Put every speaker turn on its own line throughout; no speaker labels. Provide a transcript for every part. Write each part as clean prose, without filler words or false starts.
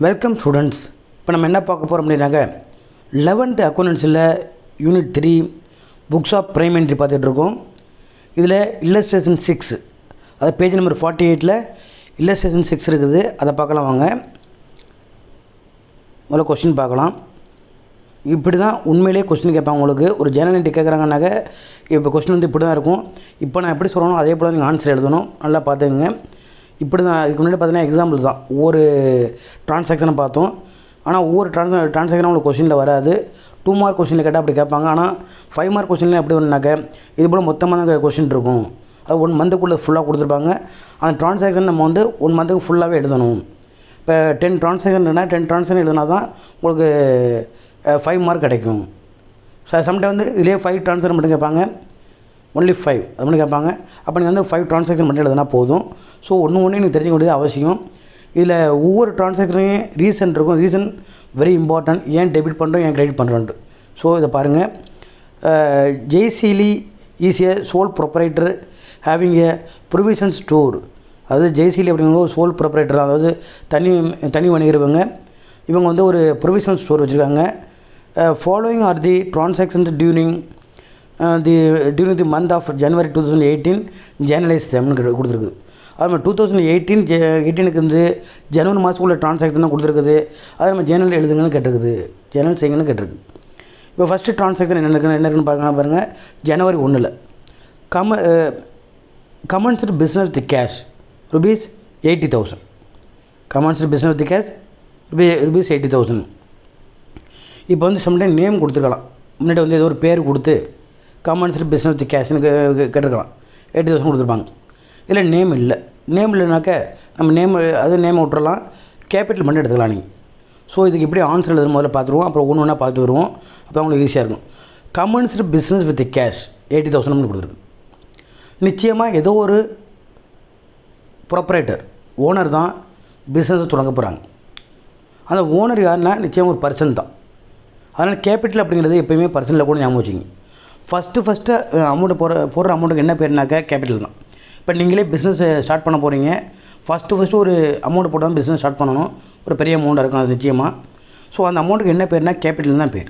Welcome students. இப்போ நம்ம என்ன பார்க்க போகிறோம் அப்படின்னாக்க 11th அக்கௌண்டன்ஸில் unit 3 books of prime entry பார்த்துட்ருக்கோம். இதில் இல்லஸ்ட்ரேஷன் 6, அது பேஜ் நம்பர் 48ல் இல்லஸ்ட்ரேஷன் 6 இருக்குது. அதை பார்க்கலாம் வாங்க. முதல்ல கொஸ்டின் பார்க்கலாம். இப்படி தான் உண்மையிலே கொஸ்டின் கேட்பாங்க. உங்களுக்கு ஒரு ஜேர்னல் என்ட்ரி கேட்குறாங்கன்னாக்க இப்போ கொஸ்டின் வந்து இப்படி தான் இருக்கும். இப்போ நான் எப்படி சொல்லணும் அதே போல் நீங்கள் ஆன்சர் எழுதணும். நல்லா பார்த்துக்குங்க. இப்படி தான் இதுக்கு முன்னாடி பார்த்தீங்கன்னா எக்ஸாம்பிள் தான் ஒவ்வொரு ட்ரான்சாக்ஷனை பார்த்தோம். ஆனால் ஒவ்வொரு ட்ரான்சாக்ஷனும் உங்களுக்கு கொஸ்டினில் வராது. 2 மார்க் கொஸ்டினில் கேட்டால் அப்படி கேட்பாங்க. ஆனால் 5 மார்க் கொஸ்டினில் எப்படி வரும்னாக்க இது போல் மொத்தமான கொஸ்டின் இருக்கும். அது 1 மந்த்துக்குள்ளே ஃபுல்லாக கொடுத்துருப்பாங்க. அந்த ட்ரான்சாக்ஷன் நம்ம வந்து 1 மந்த்துக்கு ஃபுல்லாகவே எழுதணும். இப்போ 10 ட்ரான்சாக்ஷன்னா 10 ட்ரான்சாக்ஷன் எழுதினா தான் உங்களுக்கு 5 மார்க் கிடைக்கும். சம்டைம் வந்து இதிலே 5 ட்ரான்சாக்ஷன் மட்டும் கேட்பாங்க. ஒன்லி 5 அது மட்டும் கேட்பாங்க. அப்போ நீங்கள் வந்து 5 ட்ரான்சாக்ஷன் மட்டும் எழுதினா போதும். ஸோ ஒன்று எனக்கு தெரிஞ்சுக்க வேண்டியது அவசியம். இதில் ஒவ்வொரு ட்ரான்சாக்ஷனையும் ரீசன் இருக்கும். Reason very important. ஏன் டெபிட் பண்ணுறோம், ஏன் கிரெடிட் பண்ணுறோன்ட்டு. ஸோ இதை பாருங்கள். Jaiseeli is a sole proprietor having a provision store. அதாவது ஜெய்சீலி அப்படிங்கிற ஒரு சோல் ப்ரொப்ரைட்டர், அதாவது தனி வணிகர்வங்க. இவங்க வந்து ஒரு ப்ரொவிஷன் ஸ்டோர் வச்சுருக்காங்க. Following are the transactions during the month of January 2018 journalise தேம்னு கொடுத்துருக்கு. அது மாதிரி 2018 வந்து ஜனவரி மாதத்துக்குள்ள ட்ரான்சாக்ஷன் தான் கொடுத்துருக்குது. அது நம்ம ஜேர்னல் எழுதுங்கன்னு கேட்டிருக்குது, ஜேர்னல் செய்யுங்கன்னு கேட்டிருக்கு. இப்போ ஃபஸ்ட்டு ட்ரான்சாக்ஷன் என்ன இருக்குன்னு பாருங்கள். ஜனவரி 1 commenced business with cash rupees 80,000. Commenced business with cash rupees 80,000. இப்போ வந்து சம்டைம் நேம் கொடுத்துருக்கலாம். முன்னாடி வந்து ஏதோ ஒரு பேர் கொடுத்து கமன்ஸ்டு பிஸ்னஸ் வித் கேஷ்னு கேட்டிருக்கலாம். 80,000 கொடுத்துருப்பாங்க. இல்லை நேம் இல்லை. நேம் இல்லைனாக்க நம்ம நேமை விட்டுறலாம். கேபிட்டல் மட்டும் எடுத்துக்கலாம் நீங்கள். ஸோ இதுக்கு எப்படி ஆன்சர் எழுதுற முதல்ல பார்த்துருவோம். அப்புறம் ஒன்று ஒன்றா பார்த்து வருவோம். அப்போ அவங்களுக்கு ஈஸியாக இருக்கும். கமன்ஸ்டு பிஸ்னஸ் வித் கேஷ் 80,000 கொடுத்துருக்கு. நிச்சயமாக ஏதோ ஒரு ப்ரொப்ரைட்டர் ஓனர் தான் பிஸ்னஸை தொடங்க போகிறாங்க. அந்த ஓனர் யாருன்னா நிச்சயம் ஒரு பர்சன் தான். அதனால் கேபிட்டல் அப்படிங்கிறது எப்போயுமே பர்சனில் கூட ஞாபகம் வச்சுங்க. ஃபஸ்ட்டு அமௌண்ட்டு போடுற அமௌண்ட்டுக்கு என்ன பேருனாக்கா கேபிட்டல் தான். இப்போ நீங்களே பிஸ்னஸ் ஸ்டார்ட் பண்ண போகிறீங்க. ஃபஸ்ட்டு ஒரு அமௌண்ட் போட்டு தான் பிஸ்னஸ் ஸ்டார்ட் பண்ணணும். ஒரு பெரிய அமௌண்ட்டாக இருக்கும் அது நிச்சயமாக. ஸோ அந்த அமௌண்ட்டுக்கு என்ன பேர்னா கேபிட்டல் தான் பேர்.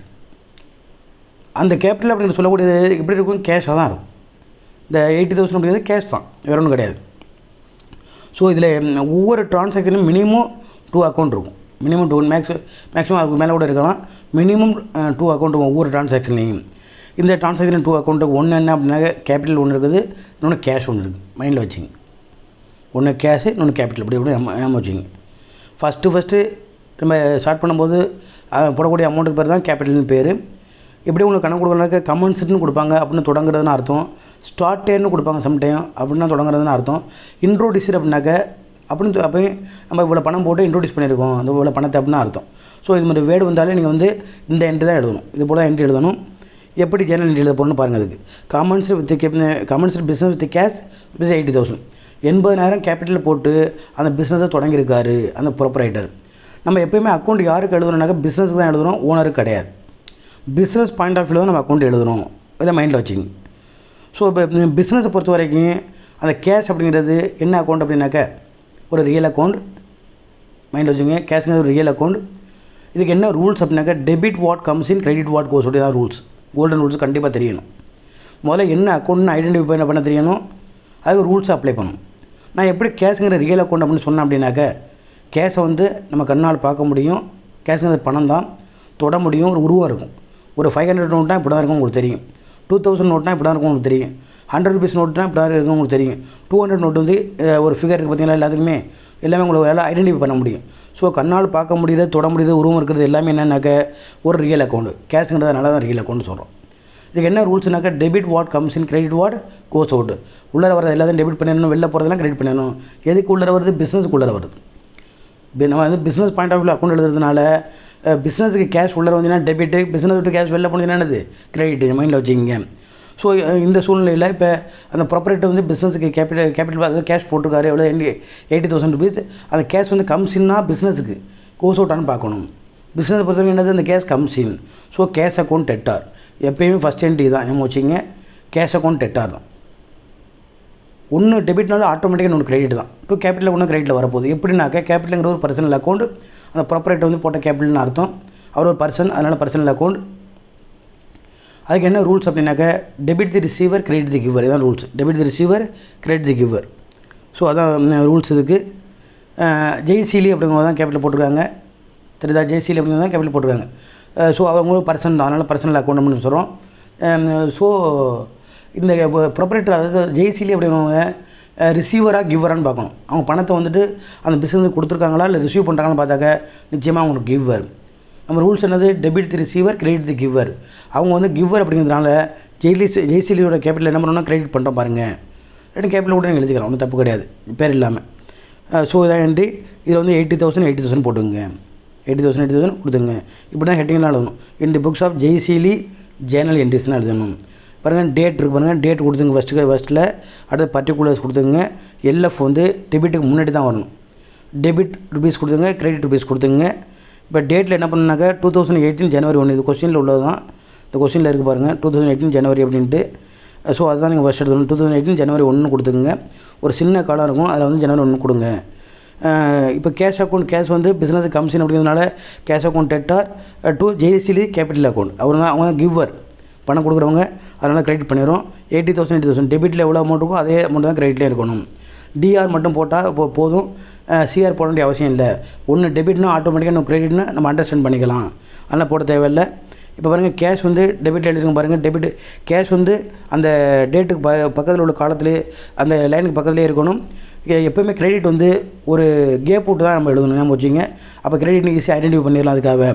அந்த கேபிட்டல் அப்படின்னு சொல்லக்கூடியது எப்படி இருக்கும், கேஷாக தான் இருக்கும். இந்த 80,000 அப்படிங்கிறது கேஷ் தான், வேறு ஒன்றும் கிடையாது. ஸோ இதில் ஒவ்வொரு ட்ரான்சாக்ஷனும் மினிமம் 2 அக்கௌண்ட் இருக்கும். மினிமம் 2, மேக்ஸிமம் அதுக்கு மேலே கூட இருக்கலாம். மினிமம் 2 அக்கௌண்ட் இருக்கும் ஒவ்வொரு ட்ரான்சாக்ஷன்லையும். இந்த ட்ரான்சாக்ஷன் 2 அக்கௌண்ட்டுக்கு ஒன்று என்ன அப்படின்னா கேபிட்டல் ஒன்று இருக்குது, இன்னொன்று கேஷ் ஒன்று இருக்குது. மைண்டில் வச்சுங்க. ஒன்று கேஷு, இன்னொன்று கேபிட்டல். இப்படி கூட ஏமா வச்சுங்க. ஃபஸ்ட்டு நம்ம ஸ்டார்ட் பண்ணும்போது போடக்கூடிய அமௌண்ட்டுக்கு பேர் தான் கேபிட்டல்னு பேர். எப்படி உங்களுக்கு கணக்கு கொடுக்கறனாக்க கமன்ஸ்டுன்னு கொடுப்பாங்க அப்படின்னு தொடங்குறதுன்னு அர்த்தம். ஸ்டார்டேன்னு கொடுப்பாங்க சம்டைம் அப்படின்னா தொடங்குறதுன்னு அர்த்தம். இன்ட்ரோடியூசர் அப்படின்னாக்க அப்படின்னு அப்போ நம்ம இவ்வளோ பணம் போட்டு இன்ட்ரோடியூஸ் பண்ணியிருக்கோம் அந்த இவ்வளோ பணத்தை அப்படின்னு அர்த்தம். ஸோ இது மாதிரி வேர்டு வந்தாலே நீங்கள் வந்து இந்த என்ட்ரி தான் எழுதணும். இது போல் என்ட்ரி எழுதணும். எப்படி ஜேர்னல் என்ட்ரி எழுத போகணும்னு பாருங்கள். அதுக்கு commenced business with cash rupees 80,000. 80,000 கேபிட்டலில் போட்டு அந்த பிஸ்னஸை தொடங்கியிருக்காரு அந்த ப்ரொப்ரைட்டர். நம்ம எப்போயுமே அக்கௌண்ட் யாருக்கு எழுதணும்னாக்கா பிஸ்னஸுக்கு தான் எழுதணும், ஓனருக்கு கிடையாது. பிஸ்னஸ் பாயிண்ட் ஆஃப் வியூ தான் நம்ம அக்கௌண்ட் எழுதணும். இதை மைண்டில் வச்சுங்க. ஸோ இப்போ பிஸ்னஸை பொறுத்த வரைக்கும் அந்த கேஷ் அப்படிங்கிறது என்ன அக்கௌண்ட் அப்படின்னாக்கா ஒரு ரியல் அக்கௌண்ட். மைண்டில் வச்சுங்க. கேஷ்ங்கிறது ஒரு ரியல் அக்கௌண்ட். இதுக்கு என்ன ரூல்ஸ் அப்படின்னாக்கா debit what comes in, credit what கோஸ் அப்படி தான் ரூல்ஸ். கோல்டன் ரூல்ஸ் கண்டிப்பாக தெரியணும். முதல்ல என்ன அக்கௌண்ட்னு ஐடென்டிஃபை பண்ண தெரியணும். அதுக்கு ரூல்ஸை அப்ளை பண்ணணும். நான் எப்படி கேஷுங்கிற ரியல் அக்கௌண்ட் அப்படின்னு சொன்னேன் அப்படின்னாக்க கேஷை வந்து நம்ம கண்ணால் பார்க்க முடியும். கேஷுங்கிறது பணம் தான், தொட முடியும். ஒரு உருவம் இருக்கும். ஒரு 500 நோட்னா இப்படி தான் இருக்கும் உங்களுக்கு தெரியும். 2000 நோட்னா இப்படி தான் இருக்கும் உங்களுக்கு தெரியும். 100 rupees நோட்னா இப்படி தான் இருக்கும் உங்களுக்கு தெரியும். 200 நோட்டு வந்து ஒரு ஃபிகர் இருக்குது பார்த்தீங்களா, எல்லாத்துக்குமே எல்லாமே உங்களுக்கு எல்லாம் ஐடென்டிஃபை பண்ண முடியும். ஸோ கண்ணால் பார்க்க முடியுது, தொட முடியுது, உருவம் இருக்கிறது எல்லாமே என்னன்னாக்க ஒரு ரியல் அக்கௌண்ட். கேஷுங்கிறதுனால தான் ரியல் அக்கௌண்ட் சொல்கிறோம். இதுக்கு என்ன ரூல்ஸ்னாக்கா debit what comes in, credit what goes out. உள்ளே வரது எல்லாத்தையும் டெபிட் பண்ணிடணும், வெளில போகிறதெல்லாம் கிரெடிட் பண்ணிடணும். எதுக்கு உள்ளே வருது, பிஸ்னஸுக்கு உள்ளே வருது. நம்ம வந்து business point of view account எழுதுறதுனால பிஸ்னஸுக்கு கேஷ் உள்ளே வந்தீங்கன்னா டெபிட்டு, பிஸ்னஸ் விட்டு கேஷ் வெளில போனீங்கன்னா என்னது கிரெடிட். மைண்டில் வச்சுக்கிங்க. ஸோ இந்த சூழ்நிலையில் இப்போ அந்த ப்ராப்பர்ட்டி வந்து பிஸ்னஸுக்கு கேபிட்டல் கேஷ் போட்டிருக்காரு எவ்வளோ 80,000 rupees. அந்த கேஷ் வந்து கம்ஸின்னா பிஸ்னஸுக்கு கோஸ் அவுட்டான்னு பார்க்கணும். பிஸ்னஸ் பொறுத்தவரைக்கும் என்னது அந்த cash கம்ஸின். So cash account debtor எப்போயுமே ஃபஸ்ட் என்ட்ரி தான். நம்ம வச்சுங்க கேஷ் அக்கௌண்ட் டெட்டார் தான். ஒன்று டெபிட்னாலும் ஆட்டோமேட்டிக்காக ஒன்று கிரெடிட் தான். டூ கேபிட்டலில் ஒன்று கிரெடிட்டில் வரப்போகுது. எப்படின்னாக்க கேபிட்டலுங்கிற ஒரு பர்சனல் அக்கௌண்ட், அந்த ப்ராப்பரேட்டர் வந்து போட்ட கேபிட்டல்னு அர்த்தம். அவர் ஒரு பர்சன், அதனால் பர்சனல் அக்கௌண்ட். அதுக்கு என்ன ரூல்ஸ் அப்படின்னாக்க debit the receiver credit the giver, இதான் rules. Debit the receiver credit the giver. So அதான் ரூல்ஸ். இதுக்கு ஜெய்சீலி அப்படிங்கிறத தான் கேபிட்டல் போட்டிருக்காங்க. தெரியுதா? ஜெய்சீலி அப்படிங்கிறத தான் கேபிட்டல் போட்டிருக்காங்க. ஸோ அவங்களும் பர்சன் தான், அதனால் பர்சனல் அக்கௌண்ட் அப்படின்னு சொல்கிறோம். ஸோ இந்த ப்ரொப்ரேட்டர், அதாவது ஜெய்சீலி அப்படிங்கிறவங்க ரிசீவராக கிவரான்னு பார்க்கணும். அவங்க பணத்தை வந்துட்டு அந்த பிஸ்னஸ் கொடுத்துருக்காங்களா இல்லை ரிசீவ் பண்ணுறாங்கன்னு பார்த்தாக்க நிச்சயமாக அவங்களுக்கு கிவர். நம்ம ரூல்ஸ் என்னது? Debit the receiver credit the giver. அவங்க வந்து கிவர் அப்படிங்கிறதுனால ஜெய்சீலியோட கேபிட்டல் என்ன பண்ணணும்னா கிரெடிட் பண்ணுறோம் பாருங்கள். ரெண்டு கேபிட்டல் கூட நீங்கள் எழுதிக்கலாம், ஒன்றும் தப்பு கிடையாது பேர் இல்லாமல். ஸோ இதான் என்ட்ரி. இதில் வந்து 80,000 போட்டுங்க. 80,000 கொடுத்துங்க. இப்படி தான் ஹெட்டிங்லாம் எழுதணும். இன் தி புக்ஸ் ஆஃப் ஜெய்சீலி ஜேர்னல் என்ட்ரிஸ்லாம் எழுதணும். பாருங்கள் டேட் இருக்குது பாருங்கள், டேட் கொடுத்துங்க ஃபஸ்ட்டில். அடுத்து பர்டிகுலர்ஸ் கொடுத்துங்க. எல்எஃப் வந்து டெபிட்டுக்கு முன்னாடி தான் வரணும். டெபிட் ருபீஸ் கொடுத்துங்க, கிரெடிட் ருபீஸ் கொடுத்துங்க. இப்போ டேட்டில் என்ன பண்ணாக்கா 2018 ஜனவரி 1. இது கொஸ்டினில் உள்ளது தான். இந்த கொஸ்டினில் இருக்குது பாருங்கள் 2018 ஜனவரி அப்படின்ட்டு. ஸோ அதுதான் நீங்கள் ஃபஸ்ட் எடுத்துக்கணும். 2018 ஜனவரி 1 கொடுத்துங்க. ஒரு சின்ன காலம் இருக்கும், அதில் வந்து ஜனவரி 1 கொடுங்க. இப்போ கேஷ் அக்கௌண்ட், கேஷ் வந்து பிஸ்னஸ் கமிஷன் அப்படிங்கிறதுனால cash account debtor to Jaisheeli capital account. அவங்க தான் கிவர், பணம் கொடுக்குறவங்க, அதனால் கிரெடிட் பண்ணிடுறோம். 80,000 டெபிட்டில் எவ்வளோ அமௌண்ட் இருக்கோ அதே அமௌண்ட் தான் கிரெடிட்லேயே இருக்கணும். டிஆர் மட்டும் போட்டால் போதும், சிஆர் போட வேண்டிய அவசியம் இல்லை. ஒன்று டெபிட்னா ஆட்டோமேட்டிக்காக நம்ம கிரெடிட்னா நம்ம அண்டர்ஸ்டாண்ட் பண்ணிக்கலாம், அதனால் போட தேவையில்லை. இப்போ பாருங்கள் கேஷ் வந்து டெபிட்டில் எழுதிருங்க பாருங்கள். டெபிட் கேஷ் வந்து அந்த டேட்டுக்கு பக்கத்தில் உள்ள காலத்துலேயே அந்த லைனுக்கு பக்கத்துலேயே இருக்கணும். எப்போயுமே கிரெடிட் வந்து ஒரு கேப் விட்டு தான் நம்ம எழுதணும், நம்ம வச்சுங்க. அப்போ கிரெடிட் ஈஸியாக ஐடென்டிஃபை பண்ணிடலாம் அதுக்காக.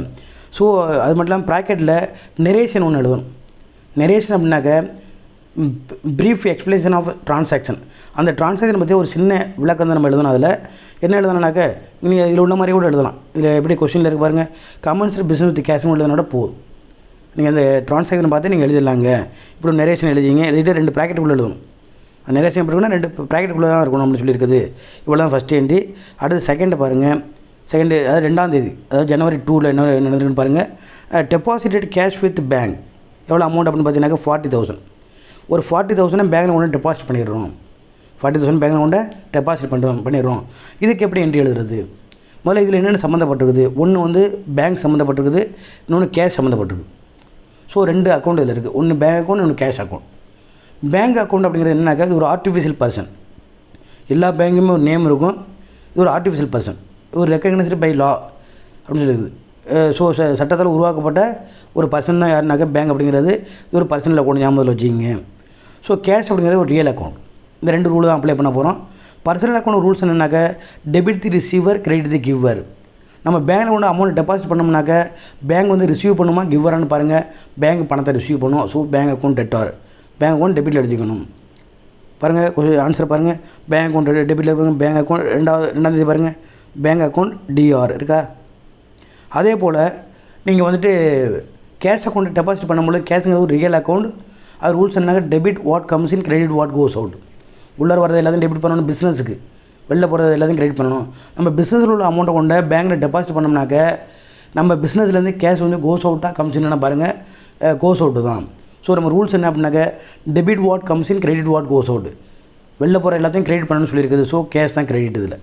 ஸோ அது மட்டும் இல்லாமல் ப்ராக்கெட்டில் நெரேஷன் ஒன்று எழுதணும். நெரேஷன் அப்படின்னாக்க ப்ரீஃப் எக்ஸ்பிளேஷன் ஆஃப் ட்ரான்சாக்ஷன். அந்த ட்ரான்சாக்ஷன் பற்றி ஒரு சின்ன விளக்கம் தான் நம்ம எழுதணும். அதில் என்ன எழுதணும்னாக்க நீங்கள் இதில் உள்ள மாதிரி கூட எழுதலாம். இதில் எப்படி கொஸ்டினில் இருக்கு பாருங்கள், கமர்ஷியல் பிஸ்னஸ் வித் கேஷ் எழுதினோட போதும். நீங்கள் அந்த ட்ரான்சாக்ஷன் பார்த்து நீங்கள் எழுதிடலாங்க. இப்படி நெரேஷன் எழுதிங்க. எழுதிட்டு 2 ப்ராக்கெட்டுக்குள்ளே எழுதணும். அந்த நெரேஷன் எப்படின்னா 2 ப்ராக்கெட்டுக்குள்ளே தான் இருக்கணும் அப்படின்னு சொல்லியிருக்குது. இவ்வளோ தான் ஃபஸ்ட் என்ட்ரி. அடுத்து செகண்டு பாருங்கள். செகண்டு அதாவது 2ஆம் தேதி, அதாவது ஜனவரி 2 என்ன நடந்திருக்குன்னு பாருங்கள். டெபாசிட்டட் கேஷ் வித் பேங்க் எவ்வளோ அமௌண்ட் அப்படின்னு பார்த்தீங்கன்னாக்கா 40,000. ஒரு 40,000 பேங்கில் கொண்டு டெபாசிட் பண்ணிடுறோம். 40,000 பேங்கில் கொண்டு டெபாசிட் பண்ணிடுறோம். இதுக்கு எப்படி என்ட்ரி எழுதுறது? முதல்ல இதில் என்னென்ன சம்மந்தப்பட்டிருக்குது? ஒன்று வந்து பேங்க் சம்மந்தப்பட்டிருக்குது, இன்னொன்று கேஷ் சம்மந்தப்பட்டிருக்கு. ஸோ 2 அக்கௌண்ட் இதில் இருக்குது. ஒன்று பேங்க் அக்கௌண்ட், இன்னொன்று கேஷ் அக்கௌண்ட். பேங்க் அக்கௌண்ட் அப்படிங்கிறது என்னன்னாக்கா இது ஒரு ஆர்டிஃபிஷியல் பர்சன். எல்லா பேங்க்குமே ஒரு நேம் இருக்கும். இது ஒரு ஆர்டிஃபிஷியல் பர்சன், ஒரு ரெக்கக்னைஸ்டு பை லா அப்படின்னு சொல்லியிருக்குது. ஸோ சட்டத்தால் உருவாக்கப்பட்ட ஒரு பர்சன் தான் யாருனாக்கா பேங்க் அப்படிங்கிறது. இது ஒரு பர்சனல் அக்கௌண்ட், ஞாபகத்தில் வச்சுக்கிங்க. ஸோ கேஷ் அப்படிங்கிறது ஒரு ரியல் அக்கௌண்ட். இந்த 2 ரூல் தான் அப்ளை பண்ண போகிறோம். பர்சனல் அக்கௌண்ட் ரூல்ஸ் என்னன்னாக்கா debit the receiver credit the giver. நம்ம பேங்கில் கொண்டு அமௌண்ட் டெபாசிட் பண்ணோம்னாக்க பேங்க் வந்து ரிசீவ் பண்ணுமா கிவரான்னு பாருங்கள். பேங்க் பணத்தை ரிசீவ் பண்ணும். So bank account debtor, bank account டெபிட்டில் எழுதிக்கணும். பாருங்கள் கொஞ்சம் ஆன்சர் பாருங்கள். பேங்க் அக்கௌண்ட் டெபிட்டில் இருப்பாங்க. பேங்க் அக்கௌண்ட் ரெண்டாம் தேதி பாருங்கள். பேங்க் அக்கௌண்ட் டிஆர் இருக்கா? அதே போல் நீங்கள் வந்துட்டு கேஷ் அக்கௌண்ட் டெபாசிட் பண்ணும்போது கேஷுங்கிறது ஒரு ரியல் அக்கௌண்ட். அது ரூல்ஸ் என்னன்னாக்க debit what comes in credit what goes out. உள்ளே வரது எல்லாத்தையும் டெபிட் பண்ணணும், பிஸ்னஸுக்கு வெளில போகிறது எல்லாத்தையும் கிரெடிட் பண்ணணும். நம்ம பிஸ்னஸில் உள்ள அமௌண்ட்டை கொண்டு பேங்க்கில் டெபாசிட் பண்ணோம்னாக்க நம்ம பிஸ்னஸ்லேருந்து கேஷ் வந்து கோஸ் அவுட்டாக கம்ஸ் இன்னா பாருங்கள், கோஸ் அவுட்டு தான். ஸோ நம்ம ரூல்ஸ் என்ன அப்படின்னாக்க debit what comes in credit what goes out. வெளில போகிற எல்லாத்தையும் கிரெடிட் பண்ணணும்னு சொல்லியிருக்குது. ஸோ கேஷ் தான் கிரெடிட் இதில்.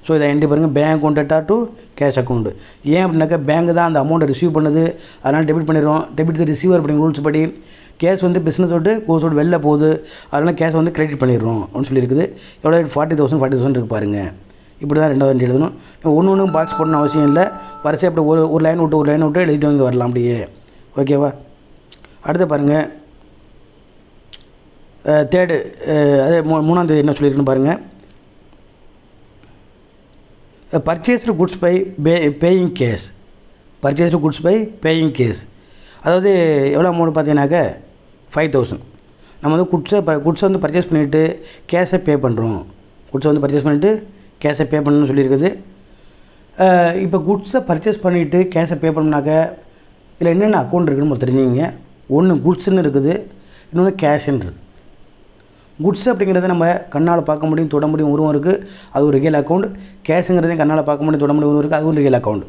ஸோ இதை என்ட்ரி பாருங்கள், bank account debtor to cash account. ஏன் அப்படின்னாக்கா பேங்க் தான் அந்த அமௌண்ட்டை ரிசீவ் பண்ணுது, அதனால் டெபிட் பண்ணிடுறோம். டெபிட் தி ரிசீவர் அப்படிங்கிற ரூல்ஸ் படி கேஷ் வந்து பிஸ்னஸ் விட்டு கோஸ் விட்டு வெளில போகுது, அதனால் கேஷ் வந்து கிரெடிட் பண்ணிடுறோம் அப்படின்னு சொல்லியிருக்குது. எவ்வளோ 40,000 இருக்குது பாருங்கள். இப்படி தான் 2வது வண்டி எழுதணும். ஒன்று பாக்ஸ் போடணும் அவசியம் இல்லை. வரிசை அப்படி ஒரு லைன் விட்டு எழுதிட்டு வந்து வரலாம் அப்படியே. ஓகேவா? அடுத்து பாருங்கள் தேர்டு, அதே 3ஆம் தேதி என்ன சொல்லியிருக்குன்னு பாருங்கள். Purchased goods by paying cash. Purchased goods by paying cash அதாவது எவ்வளோ அமௌண்ட் பார்த்தீங்கன்னாக்கா 5,000. நம்ம வந்து குட்ஸை வந்து பர்ச்சேஸ் பண்ணிவிட்டு கேஷை பே பண்ணுறோம். குட்ஸை வந்து பர்ச்சேஸ் பண்ணிவிட்டு கேஷை பே பண்ணணும்னு சொல்லியிருக்குது. இப்போ குட்ஸை பர்ச்சேஸ் பண்ணிவிட்டு கேஷை பே பண்ணோம்னாக்க இதில் என்னென்ன அக்கௌண்ட் இருக்குதுன்னு தெரிஞ்சுங்க. ஒன்று குட்ஸ்ன்னு இருக்குது, இன்னொன்று கேஷுன்னு இருக்குது. குட்ஸ் அப்படிங்கிறத நம்ம கண்ணால் பார்க்க முடியும், தொட முடியும், உருவம் இருக்குது, அது ஒரு ரியல் அக்கௌண்ட். கேஷுங்கிறதையும் கண்ணால் பார்க்க முடியும், தொட முடியும், உருவம் இருக்குது, அது ஒரு ரியல் அக்கௌண்ட்.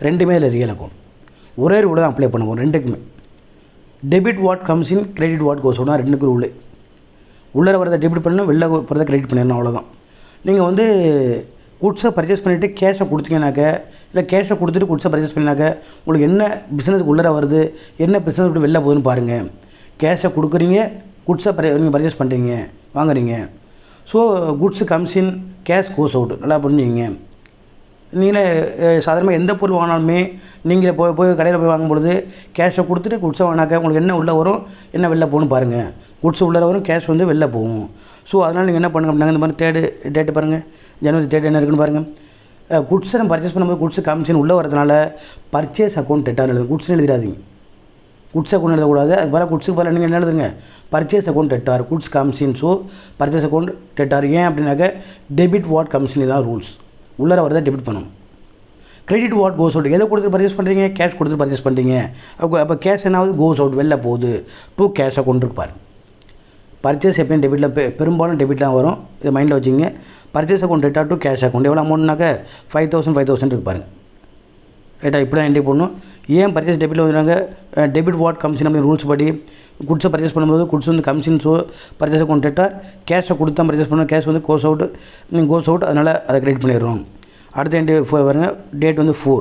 ரெண்டுமே இதில் ரியல் அக்கௌண்ட். ஒரே ரூல் தான் அப்ளை பண்ண போகிறோம் ரெண்டுக்குமே. Debit what comes in credit what goes out, ரெண்டுக்கு ரூல். உள்ளே வரதை டெபிட் பண்ணணும், வெளில போகிறத கிரெடிட் பண்ணிடணும், அவ்வளோதான். நீங்கள் வந்து குட்ஸை பர்ச்சேஸ் பண்ணிவிட்டு கேஷை கொடுத்தீங்கன்னாக்க இல்லை கேஷை கொடுத்துட்டு குட்ஸை பர்ச்சேஸ் பண்ணினாக்க உங்களுக்கு என்ன பிஸ்னஸுக்கு உள்ளே வருது, என்ன பிஸ்னஸ் விட்டு வெளில போகுதுன்னு பாருங்கள். கேஷை கொடுக்குறீங்க, குட்ஸை நீங்கள் பர்ச்சேஸ் பண்ணுறீங்க, வாங்குறீங்க. So goods comes in, cash goes out. நல்லா புரிஞ்சுங்க. நீங்களே சாதாரணமாக எந்த பொருள் வாங்கினாலுமே நீங்கள் போய் கடையில் போய் வாங்கும்பொழுது கேஷை கொடுத்துட்டு குட்ஸை வாங்கினாக்க உங்களுக்கு என்ன உள்ளே வரும், என்ன வெளில போகணும்னு பாருங்கள். குட்ஸ் உள்ளே வரும், கேஷ் வந்து வெளில போகும். ஸோ அதனால் நீங்கள் என்ன பண்ணுங்க அப்படின்னா, இந்த மாதிரி டேட்டு பாருங்கள், ஜனவரி 3 என்ன இருக்குன்னு பாருங்கள். குட்ஸை நம்ம பர்ச்சேஸ் பண்ணும்போது குட்ஸு கமிஷன் உள்ளே வரதுனால பர்ச்சேஸ் அக்கௌண்ட் டெட்டார் எழுதுங்க. குட்ஸ்னு எழுதிடாதீங்க, குட்ஸ் அக்கௌண்ட் எழுதக்கூடாது. அது பதிலாக குட்ஸுக்கு பதிலாக நீங்கள் என்ன எழுதுங்க, purchase account debtor, goods commission. So purchase account debtor. ஏன் அப்படின்னாக்க டெபிட் வாட் கமிஷன், இதான் ரூல்ஸ். உள்ளே வரதை டெபிட் பண்ணணும். கிரெடிட் வாட் கோஸ் அவுட், எதை கொடுத்து பர்ச்சேஸ் பண்ணுறீங்க, கேஷ் கொடுத்து பர்ச்சேஸ் பண்ணுறீங்க. அப்போ கேஷ் என்னாவது கோஸ் அவுட், வெளில போகுது. டூ கேஷ் அக்கௌண்ட் இருப்பார். பர்ச்சேஸ் எப்பயும் டெபிட்டில் பெரும்பாலும் டெபிட்லாம் வரும், இதை மைண்டில் வச்சுங்க. Purchase account theta to cash account எவ்வளோ அமௌண்ட்னாக்க 5000 இருப்பாருங்க. ரைட்டா, இப்படி தான் என்ட்ரி பண்ணணும். ஏன் பர்ச்சேஸ் டெபிட்டில் வந்துடுறாங்க, டெபிட் வாட் கமிஷன் அப்படின்னு ரூல்ஸ் படி குட்ஸை பர்ச்சேஸ் பண்ணும்போது குட்ஸ் வந்து comes in. So purchase account debtor, கேஷை கொடுத்து தான் பர்ச்சேஸ் பண்ணணும். கேஷ் வந்து கோஸ் அவுட், அதனால் அதை கிரெடிட் பண்ணிடுறோம். அடுத்த என்ட்ரி பாருங்க, டேட் வந்து 4.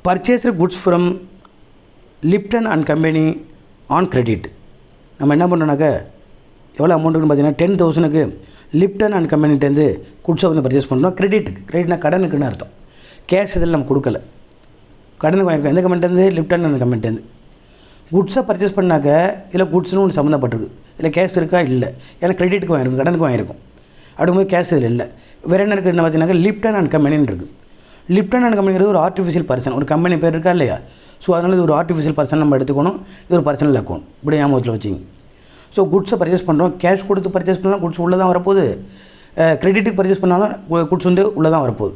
Purchase goods from Lipton and company on credit. நம்ம என்ன பண்ணுறோன்னாக்க எவ்வளோ அமௌண்ட்டுன்னு பார்த்தீங்கன்னா 10,000க்கு லிப்டன் அண்ட் கம்பெனிட்டேருந்து குட்ஸை வந்து பர்ச்சேஸ் பண்ணுறோம். கிரெடிட்னா கடனுக்குன்னு அர்த்தம். கேஷ் இதில் நம்ம கொடுக்கல, கடனுக்கு வாங்கியிருக்கோம். எந்த கம்பெனிட்டேருந்து, லிப்டன் அண்ட் கம்பெனிட்டேருந்து. குட்ஸை பர்ச்சேஸ் பண்ணாக்க இதில் குட்ஸ்னு ஒன்று சம்மந்தப்பட்டிருக்கு, இல்லை கேஷ் இருக்கா, இல்லை. ஏன்னா கிரெடிட்டுக்கு வாங்கியிருக்கும், கடனுக்கு வாங்கியிருக்கும். அப்படிங்கும்போது கேஷ் இதில் இல்லை. வேறு என்ன இருக்குதுன்னு பார்த்தீங்கன்னா லிப்டன் அண்ட் கம்பெனின்னு இருக்குது. லிப்டன் அண்ட் கம்பெனிங்கிறது ஒரு ஆர்டிஃபிஷியல் பர்சன், ஒரு கம்பெனி பேர் இருக்கா இல்லையா. ஸோ அதனால் இது ஒரு ஆர்டிஃபிஷியல் பர்சன் நம்ம எடுத்துக்கணும். இது ஒரு பர்சனல் அக்கௌண்ட், இப்படி ஞாபகத்தில் வச்சிங்க. ஸோ குட்ஸை பர்ச்சேஸ் பண்ணுறோம், கேஷ் கொடுத்து பர்ச்சேஸ் பண்ணாலும் குட்ஸ் உள்ளே தான் வரப்போகுது. கிரெடிட்டுக்கு பர்ச்சேஸ் பண்ணாலும் குட்ஸ் வந்து உள்ளே தான் வரப்போகுது.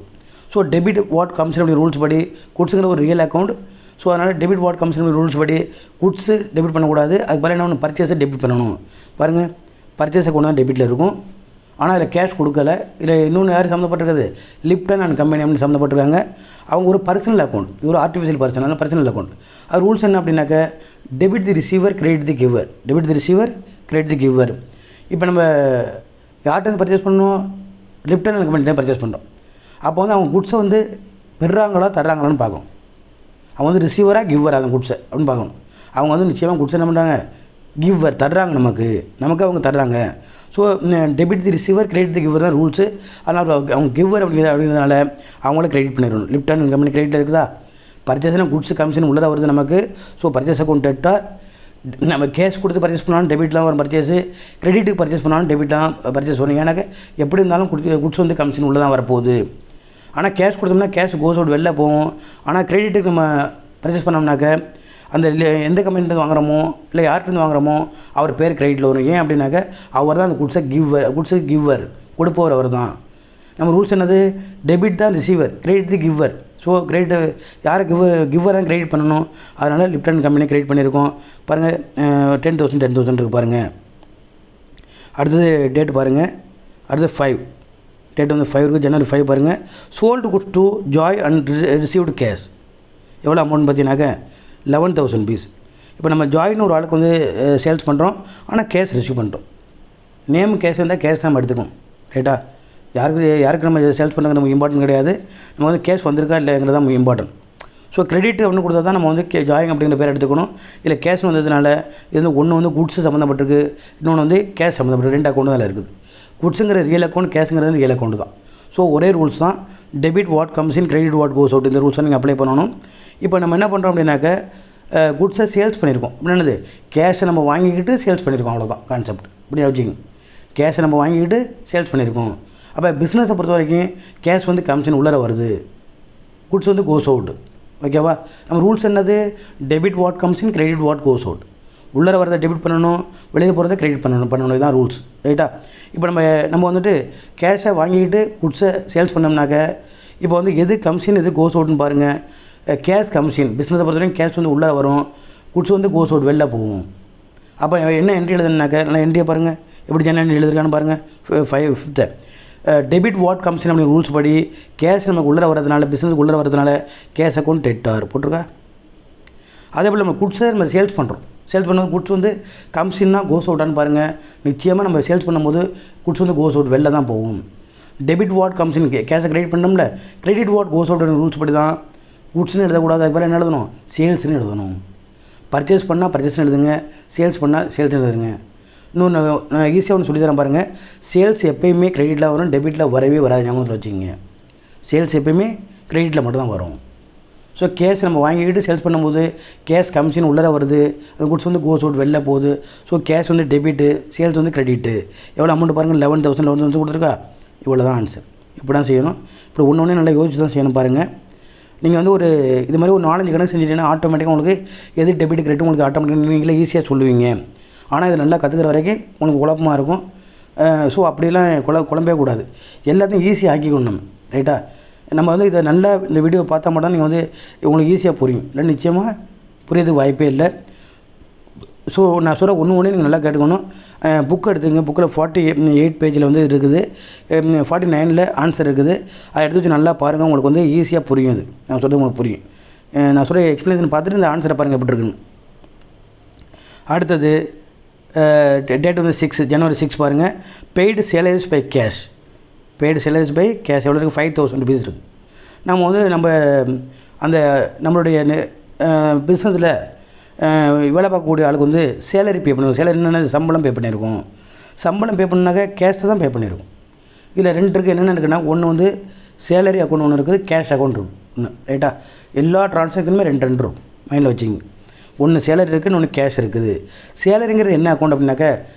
ஸோ டெபிட் வாட் கமிஷன் அப்படி ரூல்ஸ் படி குட்ஸுங்கிற ஒரு ரியல் அக்கௌண்ட். ஸோ அதனால் டெபிட் வாட் கமிஷன் ரூல்ஸ் படி குட்ஸு டெபிட் பண்ணக்கூடாது. அதுக்கு பதிலாக என்ன ஒன்று பர்ச்சேஸை டெபிட் பண்ணணும். பாருங்கள், பர்ச்சேஸ் அக்கௌண்ட் தான் டெபிட்டில் இருக்கும். ஆனால் இதில் கேஷ் கொடுக்கல. இதில் இன்னொன்று யார் சம்மந்தப்பட்டிருக்குது, லிப்டன் அண்ட் கம்பெனி அப்படின்னு சம்மந்தப்பட்டிருக்காங்க. அவங்க ஒரு பர்சனல் அக்கௌண்ட், இது ஒரு ஆர்டிஃபிஷியல் பர்சன், அதனால் பர்சனல் அக்கௌண்ட். அது ரூல்ஸ் என்ன அப்படின்னாக்க debit the receiver, credit the giver. Debit the receiver, credit the giver. இப்போ நம்ம யார்கிட்ட பர்ச்சேஸ் பண்ணணும், லிப்டன் அண்ட் கம்பெனிட்டே பர்ச்சேஸ் பண்ணுறோம். அப்போ வந்து அவங்க குட்ஸை வந்து பெறுறாங்களா தர்றாங்களான்னு பார்க்கணும். அவங்க வந்து ரிசீவராக கிவ்வராக அந்த குட்ஸை அப்படின்னு பார்க்கணும். அவங்க வந்து நிச்சயமாக குட்ஸை என்ன பண்ணுறாங்க, கிவ்வர், தர்றாங்க நமக்கு அவங்க தர்றாங்க. So debit the receiver, credit the giver தான் ரூல்ஸு. அதனால் அவங்க கிவ்வர் அப்படிங்கிறதுனால அவங்கள கிரெடிட் பண்ணிடணும். லிப்டன் அண்ட் கம்பெனி கிரெடிட் இருக்குதா, பர்ச்சேஸ்னால் குட்ஸ் கமிஷன் உள்ளே வருது நமக்கு. So purchase account debtor. நம்ம கேஷ் கொடுத்து பர்ச்சேஸ் பண்ணாலும் டெபிட்லாம் வரும் பர்ச்சேஸு, கிரெடிட்டுக்கு பர்ச்சேஸ் பண்ணாலும் டெபிட்லாம் பர்ச்சேஸ் வரும். ஏன்னாக்க எப்படி இருந்தாலும் குட்ஸ் வந்து கமிஷன் உள்ளே தான் வரப்போகுது. ஆனால் கேஷ் கொடுத்தோம்னா கேஷ் கோஸ் அவுட் வெளில போகும். ஆனால் கிரெடிட்டுக்கு நம்ம பர்ச்சேஸ் பண்ணோம்னாக்க அந்த எந்த கம்பெனிலேருந்து வாங்குகிறோமோ இல்லை யார்கிட்டருந்து வாங்குகிறோமோ அவர் பேர் கிரெடிட்டில் வரும். ஏன் அப்படின்னாக்க அவர் தான் அந்த குட்ஸுக்கு கிவ்வர், கொடுப்பவர் அவர் தான். நம்ம ரூல்ஸ் என்னது, டெபிட் தான் ரிசீவர், கிரெடிட் தி கிவ்வர். ஸோ கிரெடிட் யாரை கிவ்வர் தான் கிரெடிட் பண்ணணும். அதனால் லிப்டன் கம்பெனி கிரெடிட் பண்ணியிருக்கோம். பாருங்கள் 10,000 இருக்குது பாருங்கள். அடுத்தது டேட் பாருங்கள், அடுத்தது 5, டேட் வந்து 5 இருக்குது, ஜனவரி 5 பாருங்கள். Sold goods to Joy and received cash. எவ்வளோ அமௌண்ட் பார்த்தீங்கன்னாக்க 11,000 பீஸ். இப்போ நம்ம ஜாயின்னு ஒரு ஆளுக்கு வந்து சேல்ஸ் பண்ணுறோம், ஆனால் கேஷ் ரிசீவ் பண்ணுறோம். நேம் கேஷ் இருந்தால் கேஷ் நம்ம எடுத்துக்கணும். ரைட்டா, யாருக்கு நம்ம சேல்ஸ் பண்ணுறது நமக்கு இம்பார்ட்டன்ட் கிடையாது. நம்ம வந்து கேஷ் வந்திருக்கா இல்லைங்கிறது தான் இம்பார்ட்டன்ட். ஸோ கிரெடிட் அப்படின்னு கொடுத்தா தான் நம்ம வந்து ஜாயிங் அப்படிங்கிற பேர் எடுத்துக்கணும். இல்லை கேஷ் வந்ததுனால இது ஒன்று வந்து குட்ஸ் சம்மந்தப்பட்டிருக்கு, இன்னொன்று வந்து கேஷ் சம்மந்தப்பட்டிருக்கு. 2 அக்கௌண்ட் தான் இருக்குது. குட்ஸுங்கிற ரியல் அக்கௌண்ட், கேஷுங்கிறது ரியல் அக்கௌண்ட் தான். ஸோ ஒரே ரூல்ஸ் தான், debit what comes in, credit what goes out. இந்த ரூல்ஸை நீங்கள் அப்ளை பண்ணணும். இப்போ நம்ம என்ன பண்ணுறோம் அப்படின்னாக்க குட்ஸை சேல்ஸ் பண்ணியிருக்கோம். என்னது, கேஷை நம்ம வாங்கிக்கிட்டு சேல்ஸ் பண்ணியிருக்கோம், அவ்வளோதான் கான்செப்ட். இப்படியா வச்சுங்க, கேஷை நம்ம வாங்கிக்கிட்டு சேல்ஸ் பண்ணியிருக்கோம். அப்போ பிஸ்னஸை பொறுத்த வரைக்கும் கேஷ் வந்து கமிஷன் உள்ளே வருது, குட்ஸ் வந்து கோஸ் அவுட். ஓகேவா, நம்ம ரூல்ஸ் என்னது, debit what comes in, credit what goes out. உள்ளே வரதை டெபிட் பண்ணணும், வெளியில் போகிறத கிரெடிட் பண்ணணும், இதுதான் ரூல்ஸ். ரைட்டா, இப்போ நம்ம வந்துட்டு கேஷை வாங்கிக்கிட்டு குட்ஸை சேல்ஸ் பண்ணோம்னாக்க இப்போ வந்து எது கமிஷன் எது கோஸ் அவுட்னு பாருங்கள். கேஷ் கமிஷன், பிஸ்னஸை பொறுத்த வரைக்கும் கேஷ் வந்து உள்ளே வரும், குட்ஸ் வந்து கோஸ் அவுட் வெளில போகும். அப்போ என்ன என்ட்ரி எழுதுனாக்க நல்லா என்ட்ரியை பாருங்கள், எப்படி ஜெனரல் என்ட்ரி எழுதுருக்கான்னு பாருங்கள். 5th டெபிட் வாட் கமிஷன் அப்படி ரூல்ஸ் படி கேஷ் நமக்கு உள்ளே வரதுனால, பிஸ்னஸுக்கு உள்ளே வரதுனால கேஷ் அக்கௌண்ட் டெட்டார் போட்டிருக்கா. அதே போல் நம்ம குட்ஸை நம்ம சேல்ஸ் பண்ணுறோம், சேல்ஸ் பண்ணும்போது குட்ஸ் வந்து கமிஷன்னா கோஸ் அவுட்டான்னு பாருங்கள். நிச்சயமாக நம்ம சேல்ஸ் பண்ணும்போது குட்ஸ் வந்து கோஸ் அவுட் வெளில தான் போகும். டெபிட் வாட் கம்ஸ் இன் கேஷை கிரெடிட் பண்ணோம்ல, credit what goes out rules படி தான் குட்ஸ்னு எழுதக்கூடாது, அதுக்கு மேலே என்ன எழுதணும், சேல்ஸ்னு எழுதணும். பர்ச்சேஸ் பண்ணால் பர்ச்சேஸ்னு எழுதுங்க, சேல்ஸ் பண்ணால் சேல்ஸ்னு எழுதுங்க. இன்னொன்று நான் ஈஸியாக ஒன்று சொல்லி தரேன் பாருங்கள். சேல்ஸ் எப்போயுமே கிரெடிட்டில் வரும், டெபிட்டில் வரவே வராது, ஞாபகத்தில் வச்சுக்கிங்க. சேல்ஸ் எப்போயுமே கிரெடிட்டில் மட்டும்தான் வரும். ஸோ கேஷ் நம்ம வாங்கிக்கிட்டு சேல்ஸ் பண்ணும்போது கேஷ் கமிஷன் உள்ளே வருது, அந்த குட்ஸ் வந்து கோஸ் அவுட் வெளில போகுது. ஸோ கேஷ் வந்து டெபிட்டு, சேல்ஸ் வந்து கிரெடிட்டு. எவ்வளோ அமௌண்ட் பாருங்கள், 11,000 கொடுத்துருக்கா, இவ்வளோ தான் ஆன்சர். இப்படி தான் செய்யணும். இப்படி ஒன்று நல்லா யோசிச்சு தான் செய்யணும் பாருங்கள். நீங்கள் வந்து ஒரு இது மாதிரி ஒரு 4-5 கணக்கு செஞ்சுட்டீங்கன்னா ஆட்டோமேட்டிக்காக உங்களுக்கு எது டெபிட் கிரெடிட் உங்களுக்கு ஆட்டோமேட்டிக்காக நீங்களே ஈஸியாக சொல்லுவீங்க. ஆனால் இது நல்லா கற்றுக்கிற வரைக்கும் உங்களுக்கு குழப்பமாக இருக்கும். ஸோ அப்படிலாம் குழம்பவே கூடாது, எல்லாத்தையும் ஈஸியாக ஆக்கிக்கணும் நம்ம, ரைட்டா? நம்ம வந்து இதை நல்லா இந்த வீடியோ பார்த்தா மட்டும் நீங்கள் வந்து உங்களுக்கு ஈஸியாக புரியும், இல்லை நிச்சயமாக புரியறதுக்கு வாய்ப்பே இல்லை. ஸோ நான் சொல்கிற ஒன்று நீங்கள் நல்லா கேட்டுக்கணும். புக் எடுத்துங்க, புக்கில் 48 பேஜில் வந்து இருக்குது, 49ல் ஆன்சர் இருக்குது. அதை எடுத்து வச்சு நல்லா பாருங்கள், உங்களுக்கு வந்து ஈஸியாக புரியும். இது நான் சொல்கிறது உங்களுக்கு புரியும். நான் சொல்கிற எக்ஸ்பிளேஷன் பார்த்துட்டு இந்த ஆன்சரை பாருங்கள் எப்படி இருக்குன்னு. அடுத்தது டேட் வந்து 6 January 6 பாருங்கள். Paid salaries by cash, paid salaries by cash எவ்வளோ இருக்குது, 5,000 rupees இருக்குது. நம்ம வந்து அந்த நம்மளுடைய பிஸ்னஸில் வேலை பார்க்கக்கூடிய ஆளுக்கு வந்து சேலரி பே பண்ணுவோம். சேலரி என்னென்ன, சம்பளம் பே பண்ணியிருக்கோம். சம்பளம் பே பண்ணாக்க கேஷை தான் பே பண்ணியிருக்கோம். இதில் 2 இருக்குது. என்னென்ன இருக்குன்னா, ஒன்று வந்து சேலரி அக்கௌண்ட் ஒன்று இருக்குது, கேஷ் அக்கௌண்ட் ஒன்று, ரைட்டா? எல்லா ட்ரான்சாக்ஷனுமே 2 இருக்கும், மைண்டில் வச்சுங்க. ஒன்று சேலரி இருக்குது, இன்னொன்று கேஷ் இருக்குது. சேலரிங்கிறது என்ன அக்கௌண்ட் அப்படின்னாக்க,